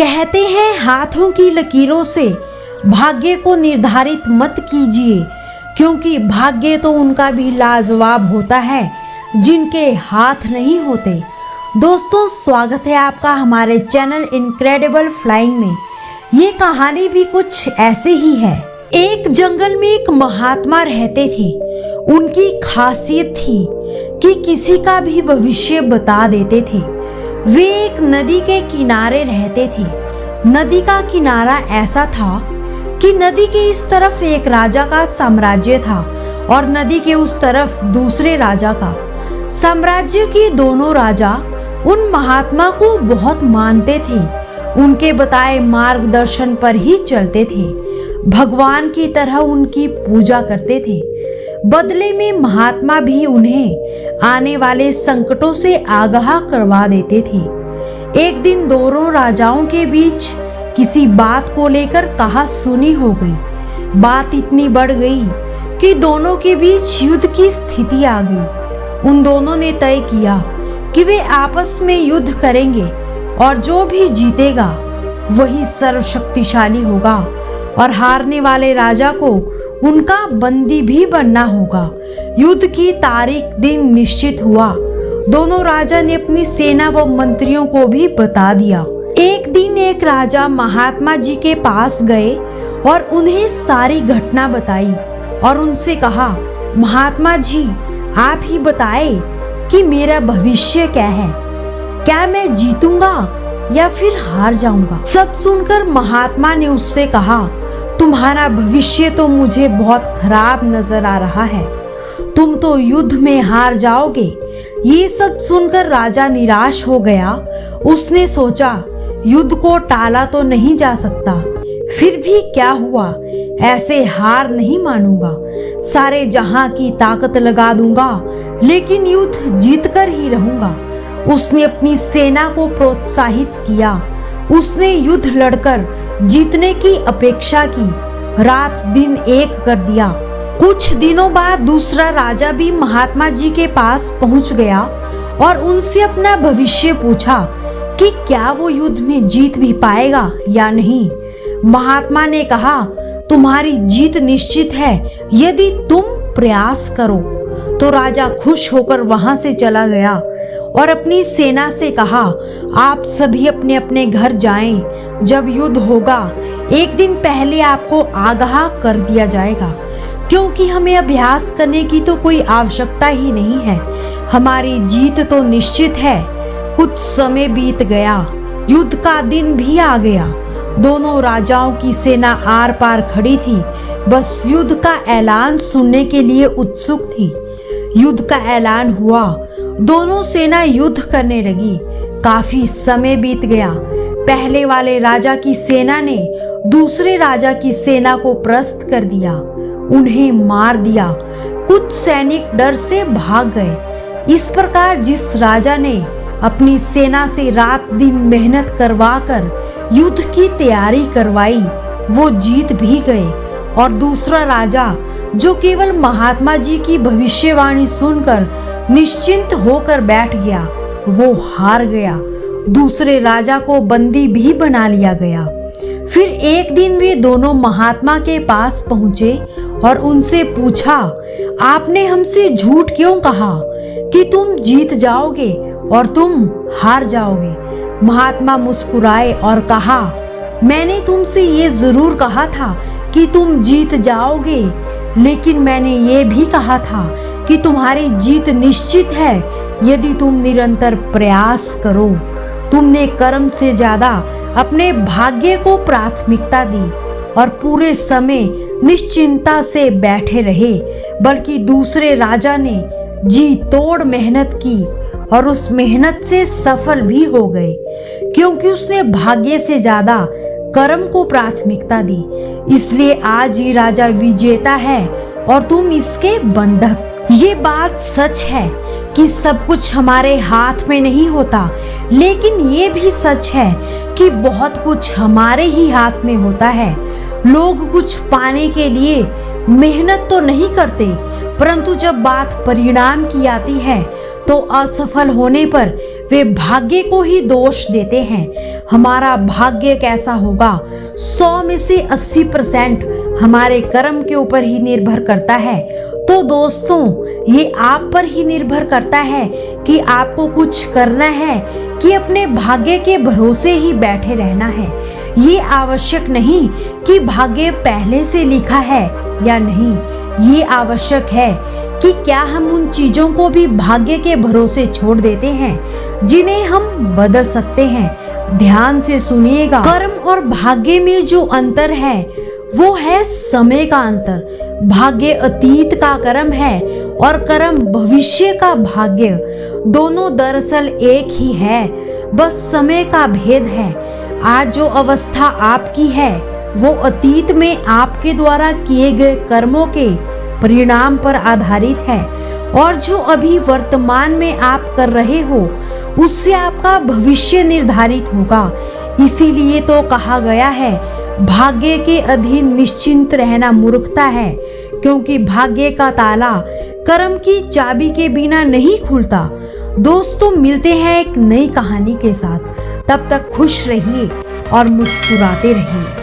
कहते हैं हाथों की लकीरों से भाग्य को निर्धारित मत कीजिए, क्योंकि भाग्य तो उनका भी लाजवाब होता है जिनके हाथ नहीं होते। दोस्तों, स्वागत है आपका हमारे चैनल इनक्रेडिबल फ्लाइंग में। ये कहानी भी कुछ ऐसे ही है। एक जंगल में एक महात्मा रहते थे। उनकी खासियत थी कि किसी का भी भविष्य बता देते थे। वे एक नदी के किनारे रहते थे। नदी का किनारा ऐसा था कि नदी के इस तरफ एक राजा का साम्राज्य था और नदी के उस तरफ दूसरे राजा का। साम्राज्य के दोनों राजा उन महात्मा को बहुत मानते थे, उनके बताए मार्गदर्शन पर ही चलते थे, भगवान की तरह उनकी पूजा करते थे। बदले में महात्मा भी उन्हें आने वाले संकटों से आगाह करवा देते थे। एक दिन दोनों राजाओं के बीच किसी बात को लेकर कहा सुनी हो गई। बात इतनी बढ़ गई कि दोनों के बीच युद्ध की स्थिति आ गई। उन दोनों ने तय किया कि वे आपस में युद्ध करेंगे और जो भी जीतेगा वही सर्वशक्तिशाली होगा और हारने वाले राजा को उनका बंदी भी बनना होगा। युद्ध की तारीख दिन निश्चित हुआ। दोनों राजा ने अपनी सेना व मंत्रियों को भी बता दिया। एक दिन एक राजा महात्मा जी के पास गए और उन्हें सारी घटना बताई और उनसे कहा, महात्मा जी, आप ही बताए कि मेरा भविष्य क्या है। क्या मैं जीतूंगा या फिर हार जाऊंगा? सब सुनकर महात्मा ने उससे कहा, तुम्हारा भविष्य तो मुझे बहुत खराब नजर आ रहा है। तुम तो युद्ध में हार जाओगे। ये सब सुनकर राजा निराश हो गया। उसने सोचा, युद्ध को टाला तो नहीं जा सकता, फिर भी क्या हुआ, ऐसे हार नहीं मानूंगा। सारे जहां की ताकत लगा दूंगा, लेकिन युद्ध जीतकर ही रहूंगा। उसने अपनी सेना को प्रोत्साहित किया। उसने युद्ध लड़कर जीतने की अपेक्षा की, रात दिन एक कर दिया। कुछ दिनों बाद दूसरा राजा भी महात्मा जी के पास पहुंच गया और उनसे अपना भविष्य पूछा कि क्या वो युद्ध में जीत भी पाएगा या नहीं। महात्मा ने कहा, तुम्हारी जीत निश्चित है यदि तुम प्रयास करो। तो राजा खुश होकर वहां से चला गया और अपनी सेना से कहा, आप सभी अपने अपने घर जाएं। जब युद्ध होगा एक दिन पहले आपको आगाह कर दिया जाएगा, क्योंकि हमें अभ्यास करने की तो कोई आवश्यकता ही नहीं है। हमारी जीत तो निश्चित है। कुछ समय बीत गया, युद्ध का दिन भी आ गया। दोनों राजाओं की सेना आर पार खड़ी थी, बस युद्ध का ऐलान सुनने के लिए उत्सुक थी। युद्ध का ऐलान हुआ। दोनों सेना युद्ध करने लगी। काफी समय बीत गया। पहले वाले राजा की सेना ने दूसरे राजा की सेना को परास्त कर दिया, उन्हें मार दिया। कुछ सैनिक डर से भाग गए। इस प्रकार जिस राजा ने अपनी सेना से रात दिन मेहनत करवाकर युद्ध की तैयारी करवाई, वो जीत भी गए और दूसरा राजा जो केवल महात्मा जी की भविष्यवाणी सुनकर निश्चिंत होकर बैठ गया, वो हार गया। दूसरे राजा को बंदी भी बना लिया गया। फिर एक दिन वे दोनों महात्मा के पास पहुंचे और उनसे पूछा, आपने हमसे झूठ क्यों कहा कि तुम जीत जाओगे और तुम हार जाओगे? महात्मा मुस्कुराए और कहा, मैंने तुमसे ये जरूर कहा था कि तुम जीत जाओगे, लेकिन मैंने ये भी कहा था कि तुम्हारी जीत निश्चित है यदि तुम निरंतर प्रयास करो। तुमने कर्म से ज्यादा अपने भाग्य को प्राथमिकता दी और पूरे समय निश्चिंता से बैठे रहे, बल्कि दूसरे राजा ने जी तोड़ मेहनत की और उस मेहनत से सफल भी हो गए, क्योंकि उसने भाग्य से ज्यादा कर्म को प्राथमिकता दी। इसलिए आज ये राजा विजेता है और तुम इसके बंधक। ये बात सच है कि सब कुछ हमारे हाथ में नहीं होता, लेकिन ये भी सच है कि बहुत कुछ हमारे ही हाथ में होता है। लोग कुछ पाने के लिए मेहनत तो नहीं करते, परंतु जब बात परिणाम की आती है तो असफल होने पर वे भाग्य को ही दोष देते हैं। हमारा भाग्य कैसा होगा 100 में से 80% हमारे कर्म के ऊपर ही निर्भर करता है। तो दोस्तों, ये आप पर ही निर्भर करता है कि आपको कुछ करना है कि अपने भाग्य के भरोसे ही बैठे रहना है। ये आवश्यक नहीं कि भाग्य पहले से लिखा है या नहीं, ये आवश्यक है कि क्या हम उन चीजों को भी भाग्य के भरोसे छोड़ देते हैं जिन्हें हम बदल सकते हैं। ध्यान से सुनिएगा, कर्म और भाग्य में जो अंतर है वो है समय का अंतर। भाग्य अतीत का कर्म है और कर्म भविष्य का भाग्य। दोनों दरअसल एक ही है, बस समय का भेद है। आज जो अवस्था आपकी है वो अतीत में आपके द्वारा किए गए कर्मों के परिणाम पर आधारित है, और जो अभी वर्तमान में आप कर रहे हो उससे आपका भविष्य निर्धारित होगा। इसीलिए तो कहा गया है, भाग्य के अधीन निश्चिंत रहना मूर्खता है, क्योंकि भाग्य का ताला कर्म की चाबी के बिना नहीं खुलता। दोस्तों, मिलते हैं एक नई कहानी के साथ। तब तक खुश रहिए और मुस्कुराते रहिए।